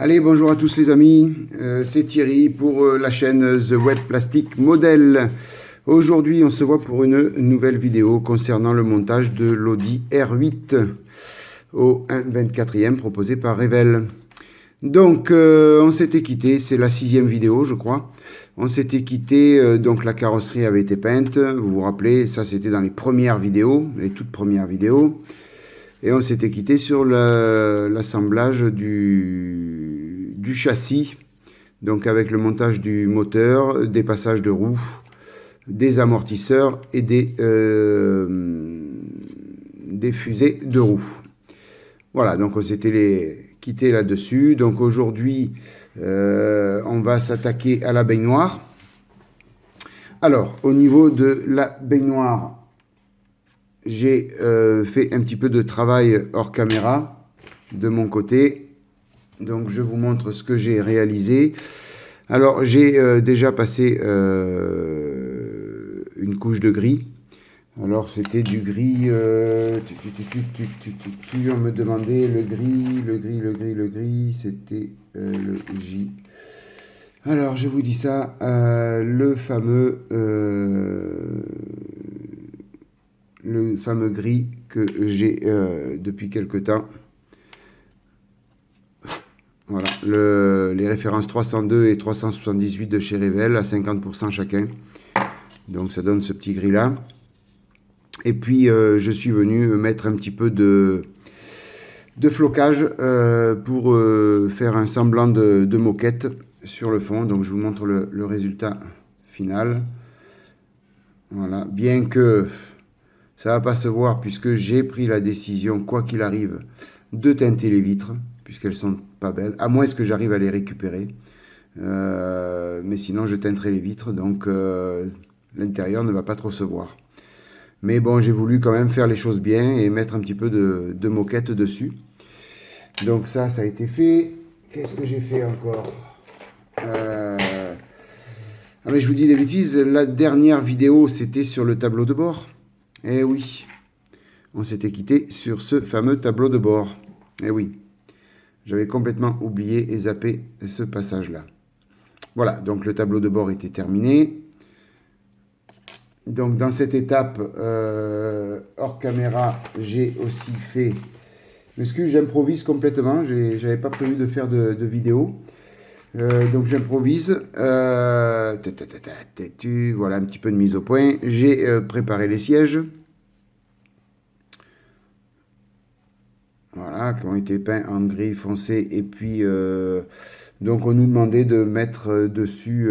Allez, bonjour à tous les amis, c'est Thierry pour la chaîne The Wet Plastic Model. Aujourd'hui, on se voit pour une nouvelle vidéo concernant le montage de l'Audi R8 au 1/24e proposé par Revell. Donc, on s'était quitté, c'est la 6e vidéo, je crois. On s'était quitté, donc la carrosserie avait été peinte, vous vous rappelez, ça c'était dans les premières vidéos, les toutes premières vidéos. Et on s'était quitté sur l'assemblage du châssis, donc avec le montage du moteur, des passages de roues, des amortisseurs et des fusées de roues. Voilà, donc on s'était quitté là-dessus. Donc aujourd'hui, on va s'attaquer à la baignoire. Alors, au niveau de la baignoire, j'ai fait un petit peu de travail hors caméra de mon côté. Donc, je vous montre ce que j'ai réalisé. Alors, j'ai déjà passé une couche de gris. Alors, c'était du gris... on me demandait le gris. C'était le J. Alors, je vous dis ça. Le fameux gris que j'ai depuis quelque temps. Voilà, les références 302 et 378 de chez Revell à 50% chacun. Donc ça donne ce petit gris là. Et puis je suis venu mettre un petit peu de flocage pour faire un semblant de moquette sur le fond. Donc je vous montre le résultat final. Voilà, bien que ça ne va pas se voir puisque j'ai pris la décision, quoi qu'il arrive, de teinter les vitres, puisqu'elles sont pas belles, à moins que j'arrive à les récupérer. Mais sinon, je teinterai les vitres, donc l'intérieur ne va pas trop se voir. Mais bon, j'ai voulu quand même faire les choses bien et mettre un petit peu de moquette dessus. Donc ça a été fait. Qu'est-ce que j'ai fait encore Ah mais je vous dis des bêtises, la dernière vidéo, c'était sur le tableau de bord. Eh oui, on s'était quitté sur ce fameux tableau de bord. Eh oui, j'avais complètement oublié et zappé ce passage-là. Voilà, donc le tableau de bord était terminé. Donc dans cette étape, hors caméra, j'ai aussi fait... Excuse, j'improvise complètement, j'avais pas prévu de faire de vidéo. Donc j'improvise, voilà un petit peu de mise au point. J'ai préparé les sièges, voilà, qui ont été peints en gris foncé. Et puis donc on nous demandait de mettre dessus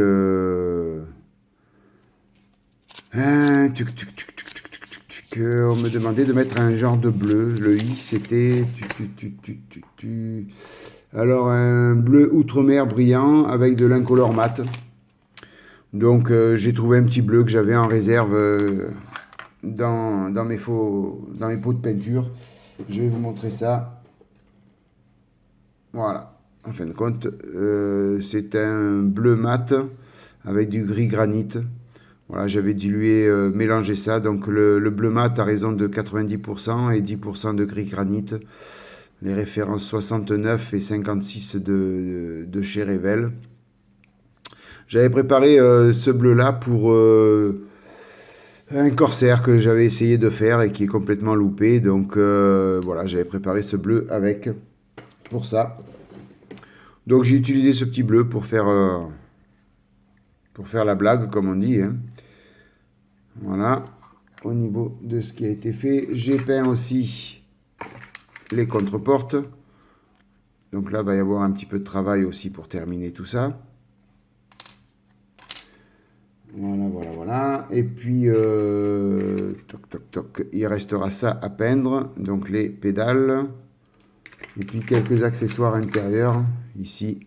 on me demandait de mettre un genre de bleu. Le I c'était alors un bleu outre-mer brillant avec de l'incolore mat. Donc j'ai trouvé un petit bleu que j'avais en réserve dans mes pots de peinture. Je vais vous montrer ça. Voilà. En fin de compte, c'est un bleu mat avec du gris granit. Voilà, j'avais dilué, mélangé ça. Donc le bleu mat a raison de 90% et 10% de gris granit. Les références 69 et 56 de chez Revell. J'avais préparé ce bleu-là pour un corsaire que j'avais essayé de faire et qui est complètement loupé. Donc voilà, j'avais préparé ce bleu avec, pour ça. Donc j'ai utilisé ce petit bleu pour faire la blague, comme on dit. Hein. Voilà, au niveau de ce qui a été fait. J'ai peint aussi les contreportes. Donc là, il va y avoir un petit peu de travail aussi pour terminer tout ça. Voilà. Et puis, il restera ça à peindre. Donc les pédales. Et puis quelques accessoires intérieurs ici.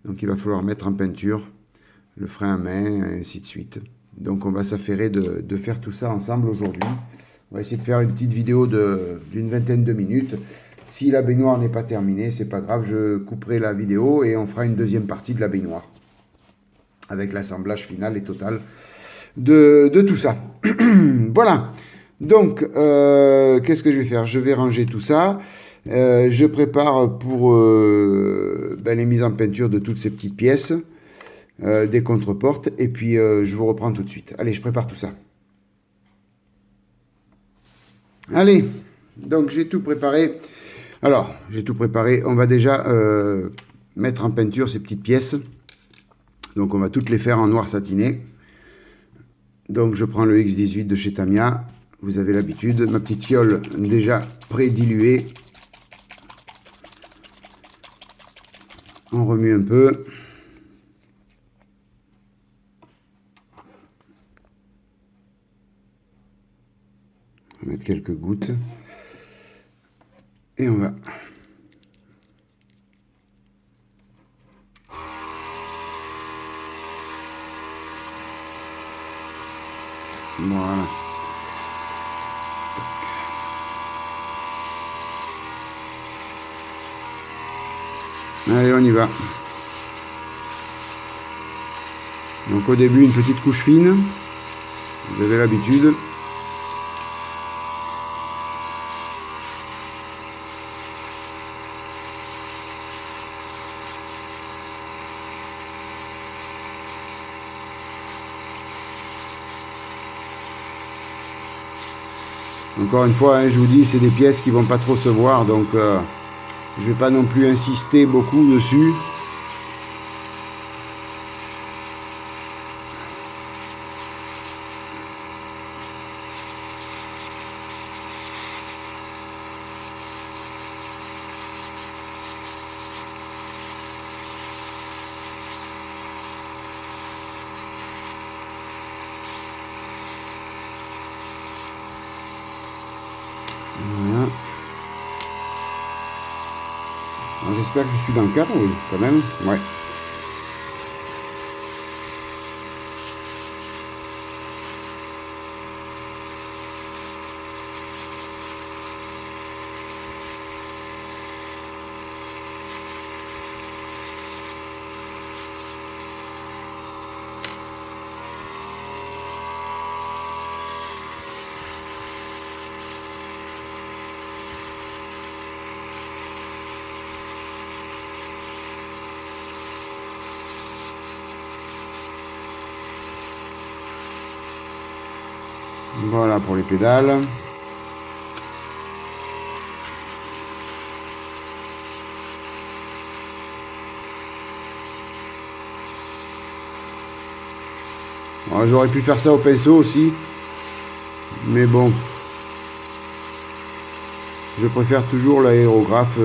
Donc il va falloir mettre en peinture le frein à main, et ainsi de suite. Donc on va s'affairer de faire tout ça ensemble aujourd'hui. On va essayer de faire une petite vidéo d'une vingtaine de minutes. Si la baignoire n'est pas terminée, c'est pas grave, je couperai la vidéo et on fera une deuxième partie de la baignoire. Avec l'assemblage final et total de tout ça. Voilà. Donc, qu'est-ce que je vais faire? Je vais ranger tout ça. Je prépare pour les mises en peinture de toutes ces petites pièces, des contreportes, et puis je vous reprends tout de suite. Allez, je prépare tout ça. Allez, donc j'ai tout préparé. Alors, j'ai tout préparé. On va déjà mettre en peinture ces petites pièces. Donc on va toutes les faire en noir satiné. Donc je prends le X18 de chez Tamiya. Vous avez l'habitude. Ma petite fiole déjà pré-diluée. On remue un peu. On va mettre quelques gouttes. Et on va... Voilà. Allez, on y va. Donc au début, une petite couche fine. Vous avez l'habitude. Encore une fois, hein, je vous dis, c'est des pièces qui vont pas trop se voir, donc je vais pas non plus insister beaucoup dessus. Voilà. J'espère que je suis dans le cadre, oui, quand même. Ouais. Voilà pour les pédales. J'aurais pu faire ça au pinceau aussi, mais bon, je préfère toujours l'aérographe,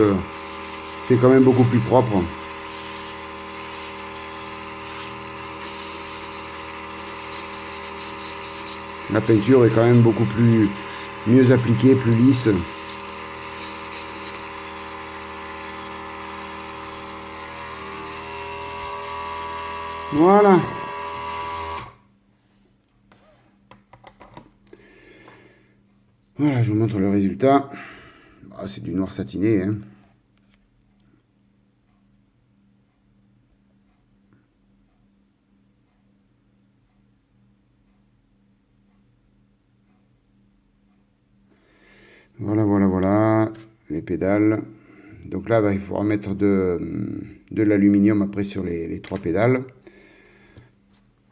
c'est quand même beaucoup plus propre. La peinture est quand même beaucoup plus mieux appliquée, plus lisse. Voilà. Voilà, je vous montre le résultat. C'est du noir satiné, hein. Voilà, voilà, voilà, les pédales. Donc là, il faut remettre de l'aluminium après sur les trois pédales.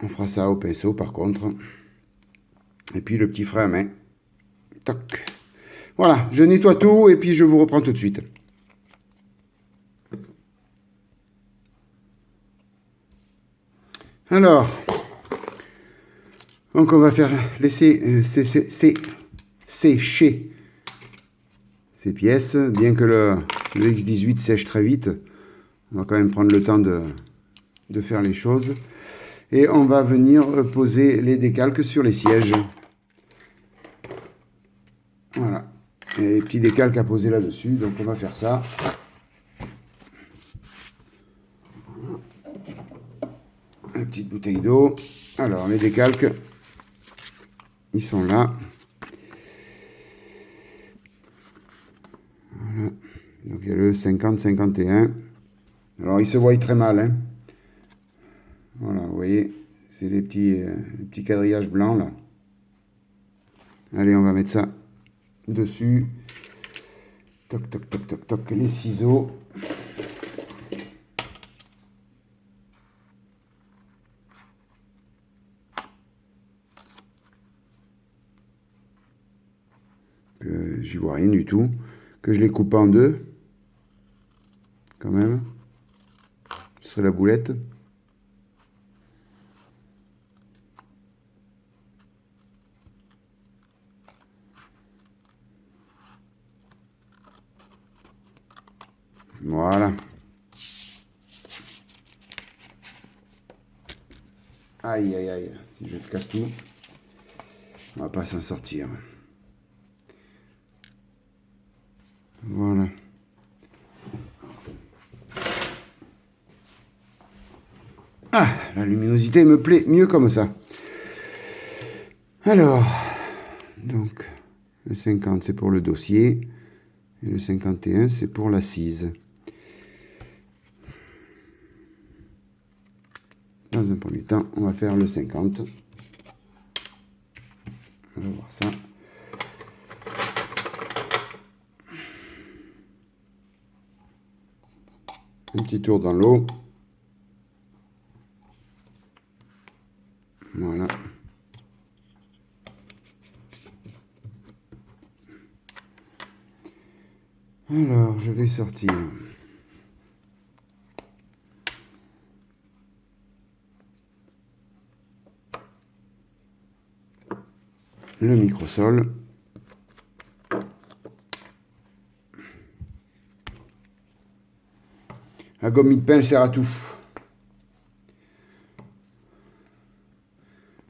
On fera ça au pinceau par contre. Et puis le petit frein à main. Toc. Voilà, je nettoie tout et puis je vous reprends tout de suite. Alors, donc on va faire laisser sécher ces pièces. Bien que le X18 sèche très vite, on va quand même prendre le temps de faire les choses. Et on va venir poser les décalques sur les sièges. Voilà. Il y a des petits décalques à poser là-dessus, donc on va faire ça. Une petite bouteille d'eau. Alors, les décalques, ils sont là. Voilà. Donc, il y a le 50-51. Alors, ils se voient très mal, hein. Voilà, vous voyez, c'est les petits quadrillages blancs, là. Allez, on va mettre ça dessus. Toc, toc, toc, toc, toc, les ciseaux. J'y vois rien du tout. Que je les coupe en deux. Quand même. Ce serait la boulette. Voilà. Aïe, aïe, aïe. Si je casse tout, on va pas s'en sortir. Voilà. Ah, la luminosité me plaît mieux comme ça. Alors, donc, le 50 c'est pour le dossier, et le 51 c'est pour l'assise. Dans un premier temps, on va faire le 50. On va voir ça. Un petit tour dans l'eau. Voilà. Alors, je vais sortir le microsol. La gomme mie-de-pain, elle sert à tout.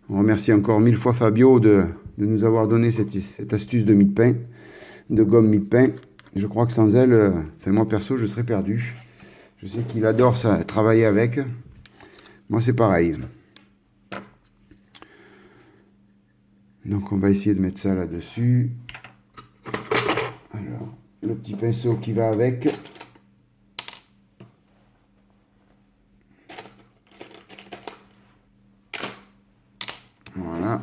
On remercie encore 1000 fois Fabio de nous avoir donné cette astuce de mie-de-pain, de gomme mie-de-pain. Je crois que sans elle, enfin moi perso, je serais perdu. Je sais qu'il adore ça, travailler avec. Moi, c'est pareil. Donc, on va essayer de mettre ça là-dessus. Alors, le petit pinceau qui va avec. Voilà.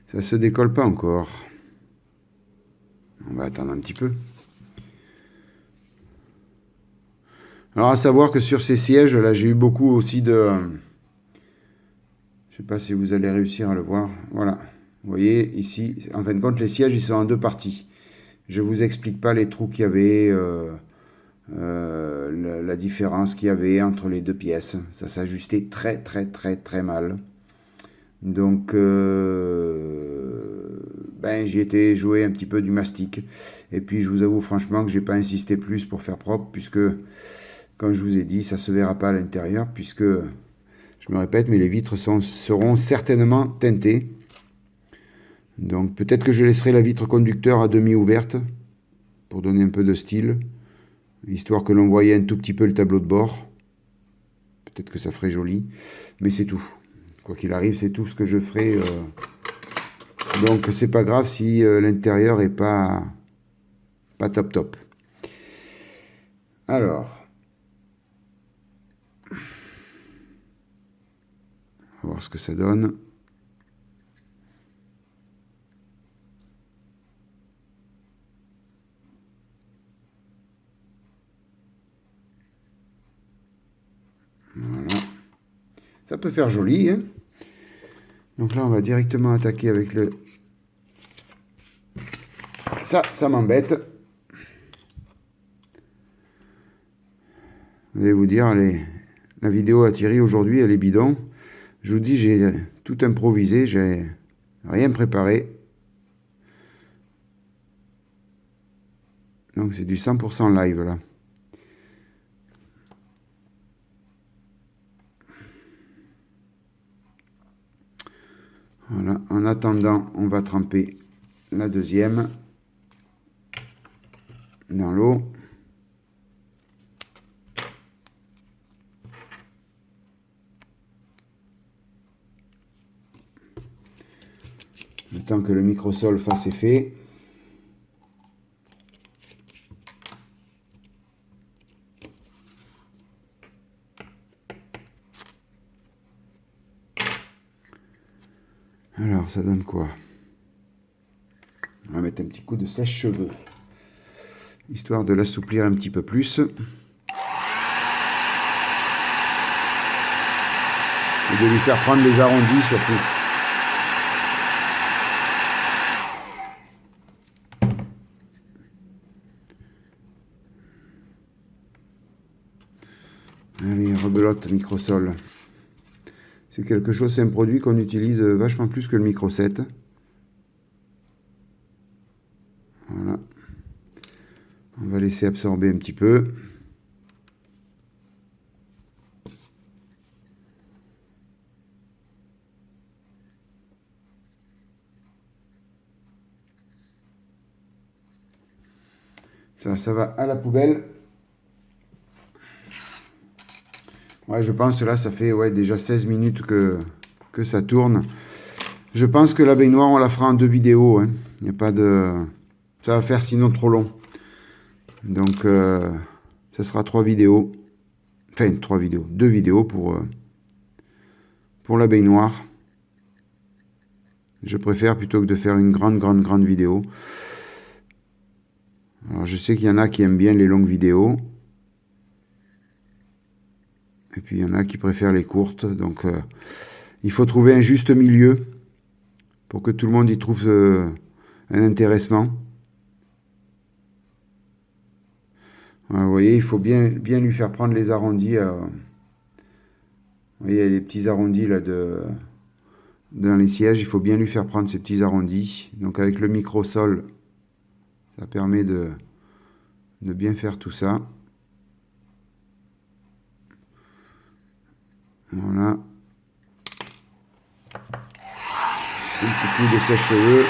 Ça se décolle pas encore. On va attendre un petit peu. Alors à savoir que sur ces sièges, là j'ai eu beaucoup aussi de... Je sais pas si vous allez réussir à le voir. Voilà. Vous voyez ici, en fin de compte, les sièges ils sont en deux parties. Je vous explique pas les trous qu'il y avait, la différence qu'il y avait entre les deux pièces. Ça s'ajustait très très très très mal. Donc, ben, j'ai été jouer un petit peu du mastic. Et puis, je vous avoue franchement que j'ai pas insisté plus pour faire propre, puisque, comme je vous ai dit, ça se verra pas à l'intérieur, puisque, je me répète, mais les vitres seront certainement teintées. Donc, peut-être que je laisserai la vitre conducteur à demi ouverte, pour donner un peu de style, histoire que l'on voyait un tout petit peu le tableau de bord. Peut-être que ça ferait joli, mais c'est tout. Quoi qu'il arrive, c'est tout ce que je ferai. Donc, c'est pas grave si l'intérieur est pas top top. Alors, on va voir ce que ça donne. Voilà. Ça peut faire joli, hein. Donc là, on va directement attaquer avec le... Ça m'embête. Vous allez vous dire, la vidéo à Thierry aujourd'hui, elle est bidon. Je vous dis, j'ai tout improvisé, j'ai rien préparé. Donc c'est du 100% live là. Voilà, en attendant, on va tremper la deuxième dans l'eau. Le temps que le microsol fasse effet. Alors, ça donne quoi? On va mettre un petit coup de sèche-cheveux, histoire de l'assouplir un petit peu plus. Et de lui faire prendre les arrondis surtout. Allez, rebelote microsol. C'est quelque chose, c'est un produit qu'on utilise vachement plus que le micro 7. Voilà. On va laisser absorber un petit peu. Ça va à la poubelle. Ouais, je pense là, ça fait déjà 16 minutes que ça tourne. Je pense que la baignoire, on la fera en 2 vidéos. Hein. Il n'y a pas de... Ça va faire sinon trop long. Donc, ça sera 3 vidéos. Enfin, 3 vidéos. 2 vidéos pour la baignoire. Je préfère plutôt que de faire une grande vidéo. Alors, je sais qu'il y en a qui aiment bien les longues vidéos. Et puis, il y en a qui préfèrent les courtes. Donc, il faut trouver un juste milieu pour que tout le monde y trouve un intéressement. Voilà, vous voyez, il faut bien lui faire prendre les arrondis. Vous voyez, il y a des petits arrondis là dans les sièges. Il faut bien lui faire prendre ces petits arrondis. Donc, avec le microsol, ça permet de bien faire tout ça. Voilà. Un petit coup de sèche-cheveux.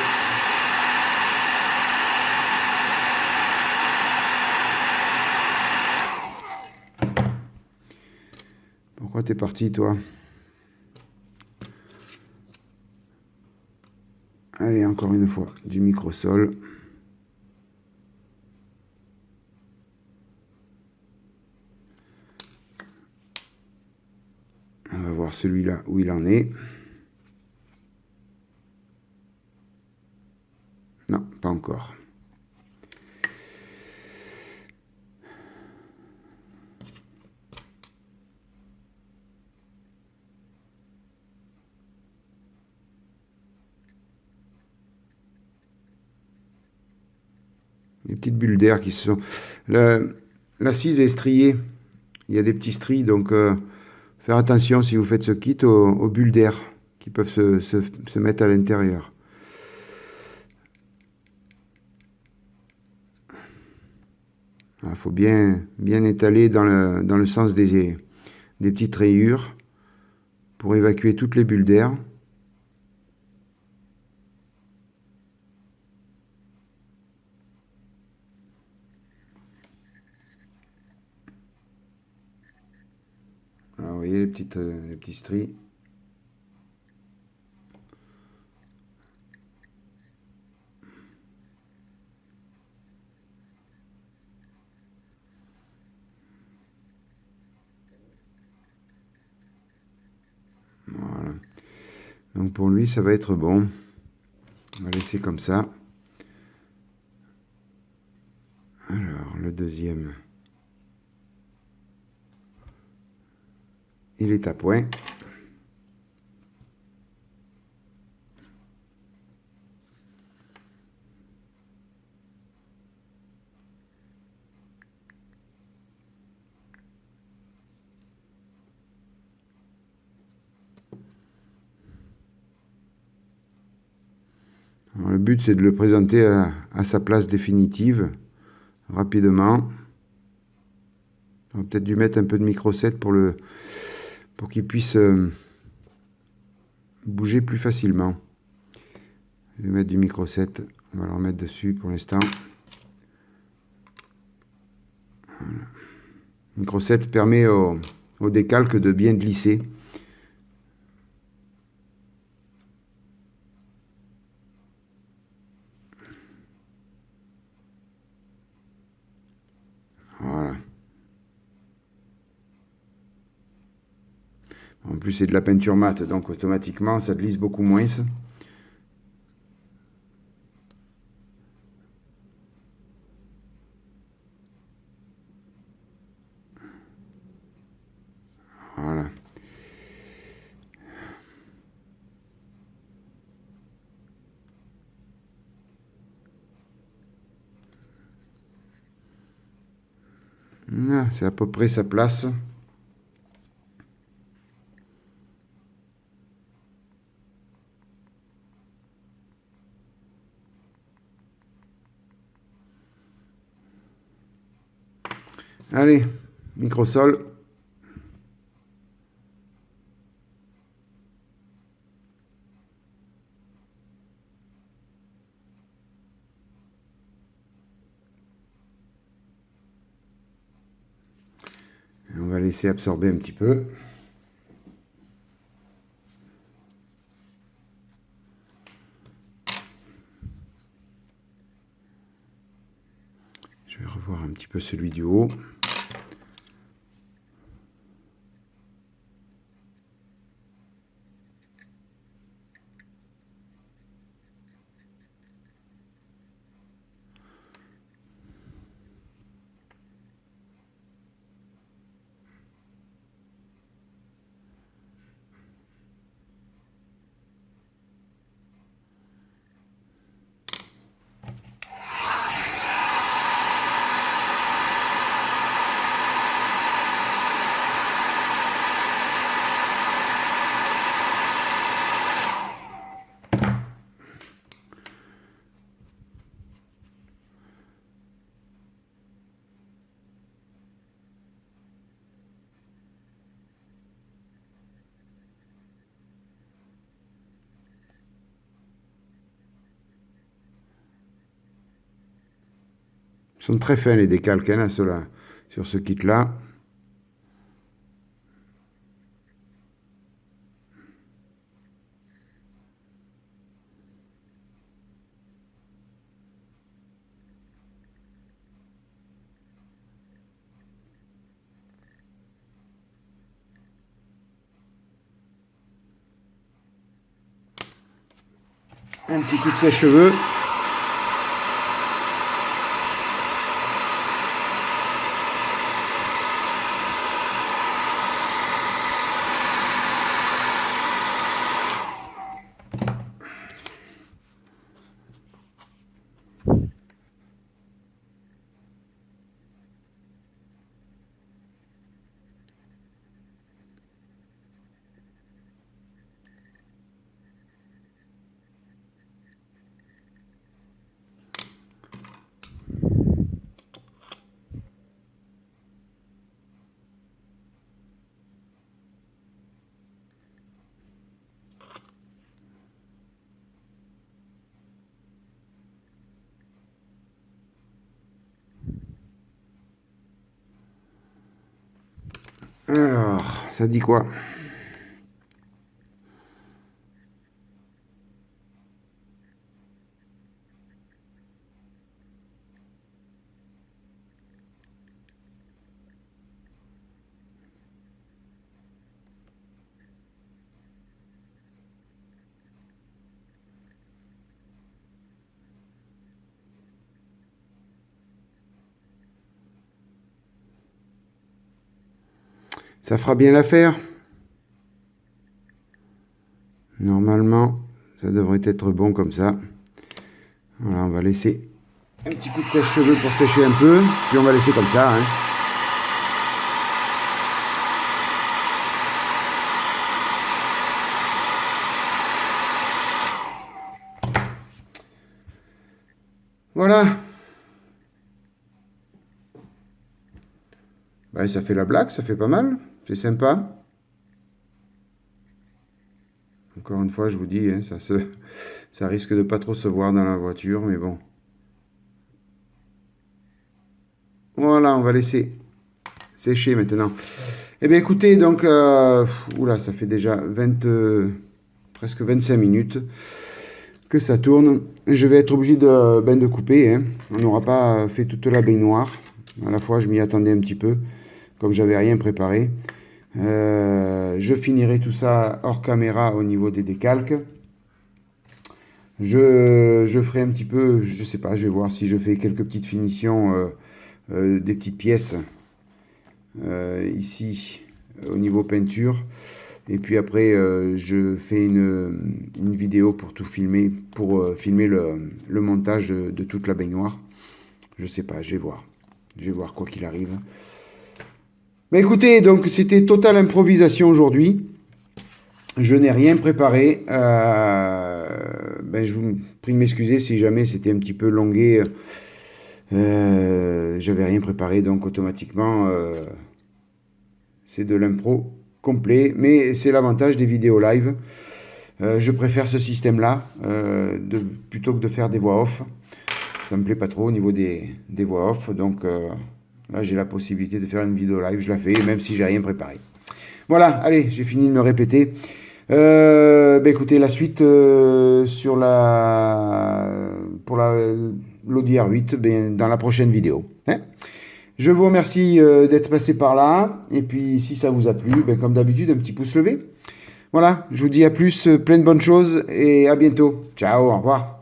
Pourquoi t'es parti, toi? Allez, encore une fois, du microsol. On va voir celui-là où il en est. Non, pas encore. Les petites bulles d'air qui se sont... L'assise est striée. Il y a des petits stries, donc faire attention si vous faites ce kit aux bulles d'air qui peuvent se mettre à l'intérieur. Il faut bien étaler dans le sens des petites rayures pour évacuer toutes les bulles d'air. Alors, vous voyez les petits stries. Voilà. Donc pour lui, ça va être bon. On va laisser comme ça. Alors, le deuxième, il est à point. Alors, le but, c'est de le présenter à sa place définitive, rapidement. On va peut-être dû mettre un peu de micro 7 pour qu'il puisse bouger plus facilement. Je vais mettre du micro 7, on va le remettre dessus pour l'instant. Voilà. Micro 7 permet au décalque de bien glisser. En plus, c'est de la peinture mate, donc automatiquement, ça glisse beaucoup moins. Voilà. C'est à peu près sa place. Allez, microsol. On va laisser absorber un petit peu. Je vais revoir un petit peu celui du haut. Ils sont très fins les décalques, hein, ceux-là, sur ce kit-là. Un petit coup de sèche-cheveux. Alors, ça dit quoi? Ça fera bien l'affaire. Normalement, ça devrait être bon comme ça. Voilà, on va laisser un petit coup de sèche-cheveux pour sécher un peu. Puis on va laisser comme ça, hein. Voilà. Ben, ça fait la blague, ça fait pas mal. C'est sympa. Encore une fois, je vous dis, hein, ça risque de pas trop se voir dans la voiture, mais bon. Voilà, on va laisser sécher maintenant. Eh bien, écoutez, donc, oula, ça fait déjà presque 25 minutes que ça tourne. Je vais être obligé de couper, hein. On n'aura pas fait toute la baignoire. À la fois, je m'y attendais un petit peu, comme j'avais rien préparé. Je finirai tout ça hors caméra au niveau des décalques. Je ferai un petit peu, je sais pas, je vais voir si je fais quelques petites finitions, des petites pièces ici au niveau peinture. Et puis après, je fais une vidéo pour tout filmer, pour filmer le montage de toute la baignoire. Je sais pas, je vais voir. Je vais voir quoi qu'il arrive. Mais écoutez, donc c'était totale improvisation aujourd'hui. Je n'ai rien préparé. Je vous prie de m'excuser si jamais c'était un petit peu longué. J'avais rien préparé, donc automatiquement, c'est de l'impro complet. Mais c'est l'avantage des vidéos live. Je préfère ce système-là plutôt que de faire des voix off. Ça me plaît pas trop au niveau des voix off. Donc là, j'ai la possibilité de faire une vidéo live. Je la fais, même si j'ai rien préparé. Voilà, allez, j'ai fini de me répéter. Écoutez, la suite pour l'Audi R8 dans la prochaine vidéo. Hein. Je vous remercie d'être passé par là. Et puis, si ça vous a plu, comme d'habitude, un petit pouce levé. Voilà, je vous dis à plus, plein de bonnes choses et à bientôt. Ciao, au revoir.